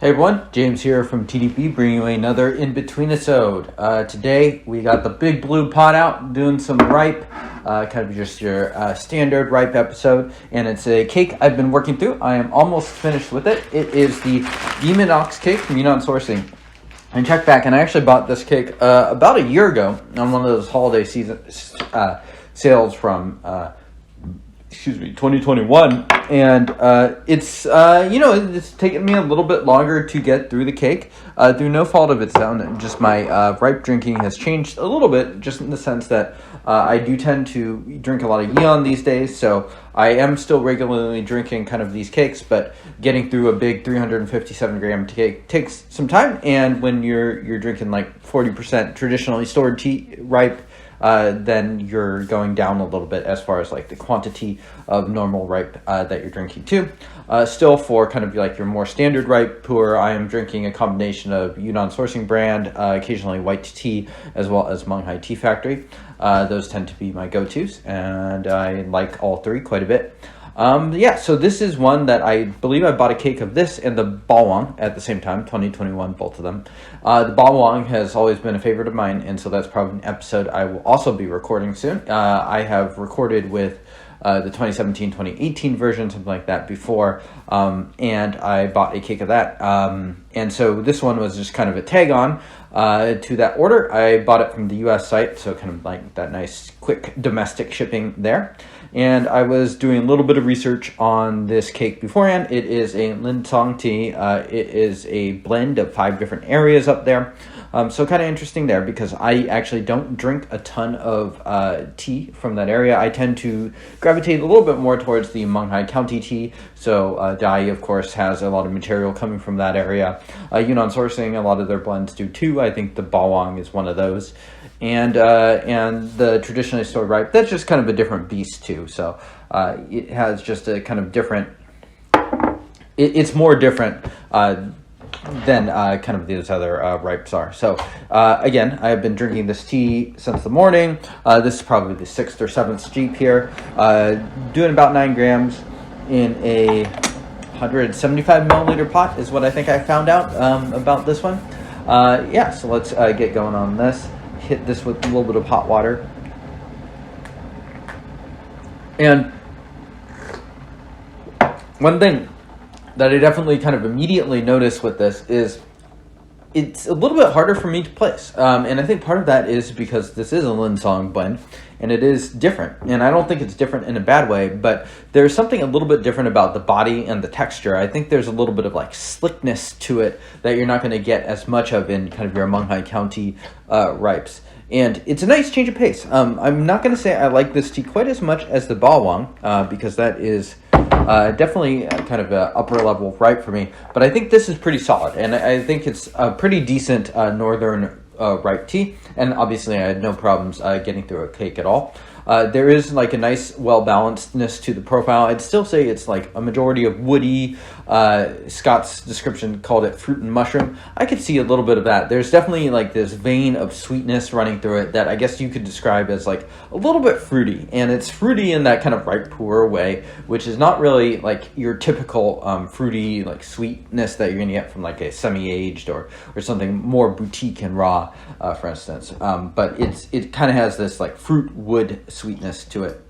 Hey everyone, James here from TDP bringing you another Inbetweenisode. Today we got the big blue pot out doing some ripe, kind of just your standard ripe episode, and it's a cake I've been working through. I am almost finished with it. It is the Demon Ox cake from Yunnan Sourcing. And check back, and I actually bought this cake about a year ago on one of those holiday season sales from 2021, and it's taken me a little bit longer to get through the cake through no fault of its own. Just my ripe drinking has changed a little bit, just in the sense that I do tend to drink a lot of Yunnan these days, so I am still regularly drinking kind of these cakes, but getting through a big 357 gram cake takes some time. And when you're drinking like 40% traditionally stored tea ripe, then you're going down a little bit as far as like the quantity of normal ripe that you're drinking too. Still, for kind of like your more standard ripe Pu'erh, I am drinking a combination of Yunnan Sourcing brand, occasionally white tea, as well as Munghai Tea Factory. Those tend to be my go-tos, and I like all three quite a bit. So this is one that I believe I bought a cake of this and the bawang at the same time, 2021, both of them. The bawang has always been a favorite of mine, and so that's probably an episode I will also be recording soon. I have recorded with the 2017-2018 version, something like that, before, and I bought a cake of that. And so this one was just kind of a tag on to that order. I bought it from the US site, so kind of like that nice quick domestic shipping there. And I was doing a little bit of research on this cake beforehand. It is a Linsong tea. It is a blend of 5 different areas up there. So kind of interesting there, because I actually don't drink a ton of tea from that area. I tend to gravitate a little bit more towards the Munghai County tea. So Dai, of course, has a lot of material coming from that area. Yunnan Sourcing, a lot of their blends do too. I think the bawang is one of those. And the traditionally stored ripe, that's just kind of a different beast too. So it has just a kind of different, it's more different than kind of these other ripes are. So again, I have been drinking this tea since the morning. This is probably the 6th or 7th steep here. Doing about 9 grams in a 175 milliliter pot is what I think I found out about this one. So let's get going on this. Hit this with a little bit of hot water. And one thing that I definitely kind of immediately noticed with this is it's a little bit harder for me to place. And I think part of that is because this is a Linsong blend, and it is different. And I don't think it's different in a bad way, but there's something a little bit different about the body and the texture. I think there's a little bit of like slickness to it that you're not going to get as much of in kind of your Munghai County ripes. And it's a nice change of pace. I'm not going to say I like this tea quite as much as the bawang, because that is definitely kind of an upper level ripe for me. But I think this is pretty solid, and I think it's a pretty decent northern ripe tea. And obviously I had no problems getting through a cake at all. There is like a nice well-balancedness to the profile. I'd still say it's like a majority of woody. Scott's description called it fruit and mushroom. I could see a little bit of that. There's definitely like this vein of sweetness running through it that I guess you could describe as like a little bit fruity. And it's fruity in that kind of ripe Pu'erh way, which is not really like your typical fruity like sweetness that you're going to get from like a semi-aged or something more boutique and raw, for instance. But it kind of has this like fruit wood sweetness to it.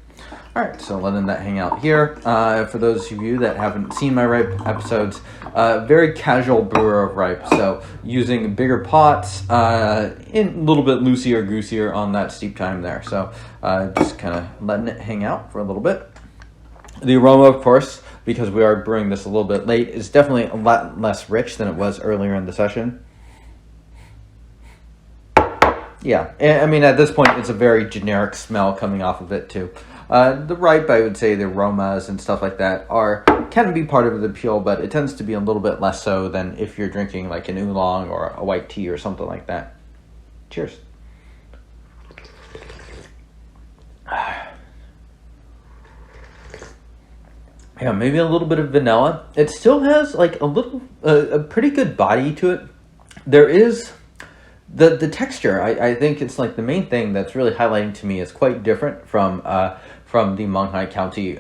All right, so letting that hang out here. For those of you that haven't seen my ripe episodes, very casual brewer of ripe. So using bigger pots, in a little bit loosier-goosier on that steep time there. So just kind of letting it hang out for a little bit. The aroma, of course, because we are brewing this a little bit late, is definitely a lot less rich than it was earlier in the session. Yeah, I mean, at this point, it's a very generic smell coming off of it, too. The ripe, I would say the aromas and stuff like that can be part of the appeal, but it tends to be a little bit less so than if you're drinking like an oolong or a white tea or something like that. Cheers. Yeah, maybe a little bit of vanilla. It still has like a pretty good body to it. There is the texture. I think it's like the main thing that's really highlighting to me is quite different from the Munghai County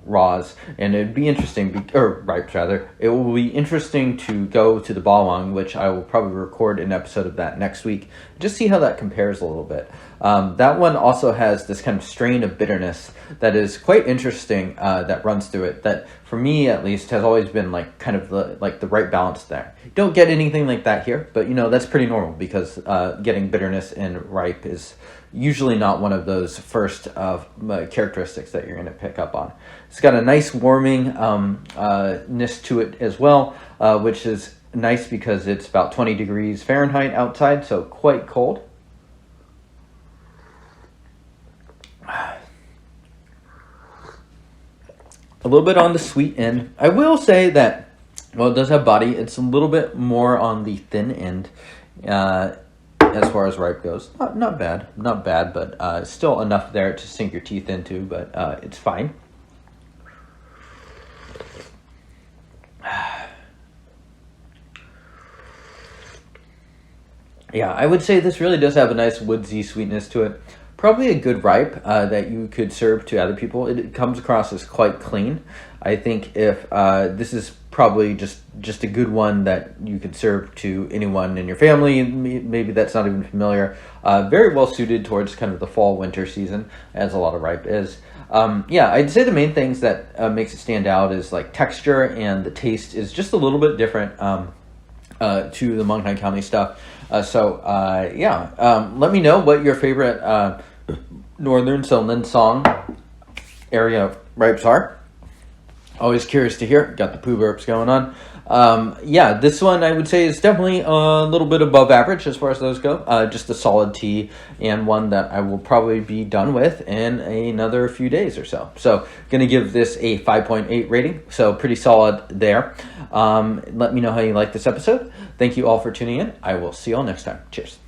raws, and it'd be interesting, or ripes rather. It will be interesting to go to the Bawang, which I will probably record an episode of that next week, just see how that compares a little bit. That one also has this kind of strain of bitterness that is quite interesting, that runs through it, that for me at least has always been like kind of the right balance there. You don't get anything like that here, but that's pretty normal, because getting bitterness in ripe is usually not one of those first characteristics that you're going to pick up on. It's got a nice warming ness to it as well, which is nice because it's about 20 degrees Fahrenheit outside, so quite cold. A little bit on the sweet end. I will say that, well, it does have body. It's a little bit more on the thin end as far as ripe goes. Not bad, but still enough there to sink your teeth into, but it's fine. Yeah, I would say this really does have a nice woodsy sweetness to it. Probably a good ripe that you could serve to other people. It comes across as quite clean. I think if this is probably just a good one that you could serve to anyone in your family, maybe that's not even familiar. Very well suited towards kind of the fall winter season, as a lot of ripe is. Yeah, I'd say the main things that makes it stand out is like texture, and the taste is just a little bit different to the Mong County stuff. Yeah, let me know what your favorite northern Lin Song area ripes are. Always curious to hear. Got the poo burps going on. Yeah, this one I would say is definitely a little bit above average as far as those go. Just a solid tea, and one that I will probably be done with in another few days or so. So going to give this a 5.8 rating. So pretty solid there. Let me know how you like this episode. Thank you all for tuning in. I will see you all next time. Cheers.